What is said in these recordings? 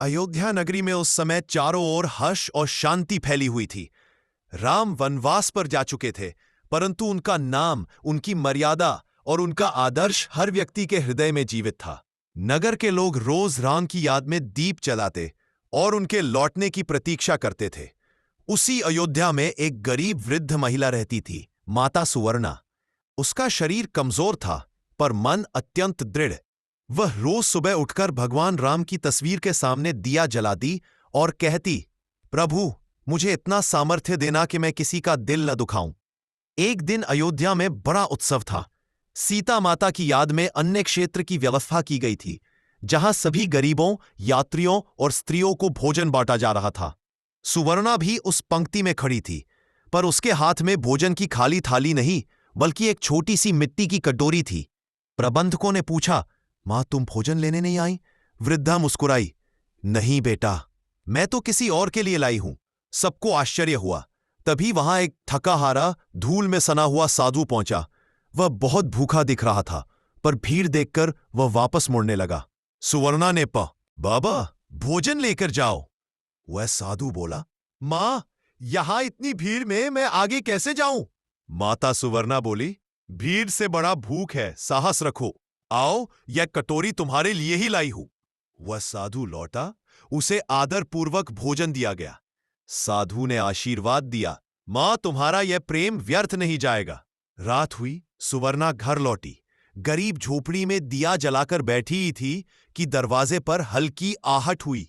अयोध्या नगरी में उस समय चारों ओर हर्ष और शांति फैली हुई थी। राम वनवास पर जा चुके थे, परंतु उनका नाम, उनकी मर्यादा और उनका आदर्श हर व्यक्ति के हृदय में जीवित था। नगर के लोग रोज राम की याद में दीप जलाते और उनके लौटने की प्रतीक्षा करते थे। उसी अयोध्या में एक गरीब वृद्ध महिला रहती थी, माता सुवर्णा। उसका शरीर कमजोर था, पर मन अत्यंत दृढ़। वह रोज सुबह उठकर भगवान राम की तस्वीर के सामने दिया जलाती और कहती, प्रभु, मुझे इतना सामर्थ्य देना कि मैं किसी का दिल न दुखाऊं। एक दिन अयोध्या में बड़ा उत्सव था। सीता माता की याद में अन्य क्षेत्र की व्यवस्था की गई थी, जहां सभी गरीबों, यात्रियों और स्त्रियों को भोजन बांटा जा रहा था। सुवर्णा भी उस पंक्ति में खड़ी थी, पर उसके हाथ में भोजन की खाली थाली नहीं, बल्कि एक छोटी सी मिट्टी की कटोरी थी। प्रबंधकों ने पूछा, मां, तुम भोजन लेने नहीं आई? वृद्धा मुस्कुराई, नहीं बेटा, मैं तो किसी और के लिए लाई हूं। सबको आश्चर्य हुआ। तभी वहां एक थका हारा, धूल में सना हुआ साधु पहुंचा। वह बहुत भूखा दिख रहा था, पर भीड़ देखकर वह वापस मुड़ने लगा। सुवर्णा ने बाबा, भोजन लेकर जाओ। वह साधु बोला, मां, यहां इतनी भीड़ में मैं आगे कैसे जाऊं? माता सुवर्णा बोली, भीड़ से बड़ा भूख है, साहस रखो। आओ, यह कटोरी तुम्हारे लिए ही लाई हूं। वह साधु लौटा। उसे आदरपूर्वक भोजन दिया गया। साधु ने आशीर्वाद दिया, मां, तुम्हारा यह प्रेम व्यर्थ नहीं जाएगा। रात हुई, सुवर्णा घर लौटी। गरीब झोपड़ी में दिया जलाकर बैठी ही थी कि दरवाजे पर हल्की आहट हुई।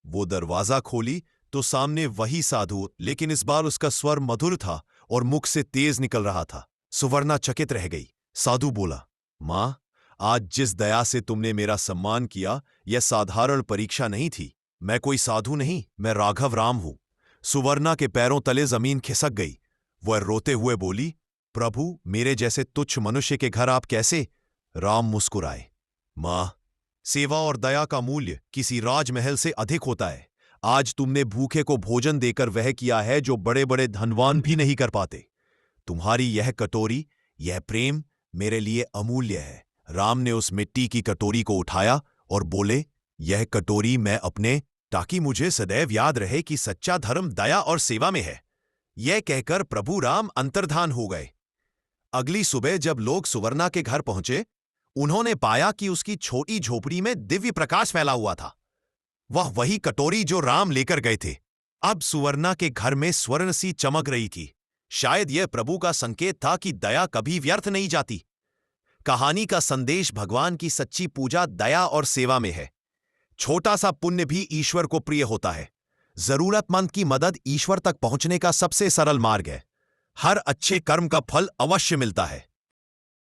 वो दरवाजा खोली तो सामने वही साधु, लेकिन इस बार उसका स्वर मधुर था और मुख से तेज निकल रहा था। सुवर्णा चकित रह गई। साधु बोला, मां, आज जिस दया से तुमने मेरा सम्मान किया, यह साधारण परीक्षा नहीं थी। मैं कोई साधु नहीं, मैं राघव राम हूं। सुवर्णा के पैरों तले जमीन खिसक गई। वह रोते हुए बोली, प्रभु, मेरे जैसे तुच्छ मनुष्य के घर आप कैसे? राम मुस्कुराए, मां, सेवा और दया का मूल्य किसी राजमहल से अधिक होता है। आज तुमने भूखे को भोजन देकर वह किया है जो बड़े बड़े धनवान भी नहीं कर पाते। तुम्हारी यह कटोरी, यह प्रेम मेरे लिए अमूल्य है। राम ने उस मिट्टी की कटोरी को उठाया और बोले, यह कटोरी मैं अपने, ताकि मुझे सदैव याद रहे कि सच्चा धर्म दया और सेवा में है। यह कहकर प्रभु राम अंतर्धान हो गए। अगली सुबह जब लोग सुवर्णा के घर पहुंचे, उन्होंने पाया कि उसकी छोटी झोपड़ी में दिव्य प्रकाश फैला हुआ था। वह वही कटोरी जो राम लेकर गए थे, अब सुवर्णा के घर में स्वर्ण सी चमक रही थी। शायद यह प्रभु का संकेत था कि दया कभी व्यर्थ नहीं जाती। कहानी का संदेश भगवान की सच्ची पूजा दया और सेवा में है। छोटा सा पुण्य भी ईश्वर को प्रिय होता है। जरूरतमंद की मदद ईश्वर तक पहुंचने का सबसे सरल मार्ग है। हर अच्छे कर्म का फल अवश्य मिलता है।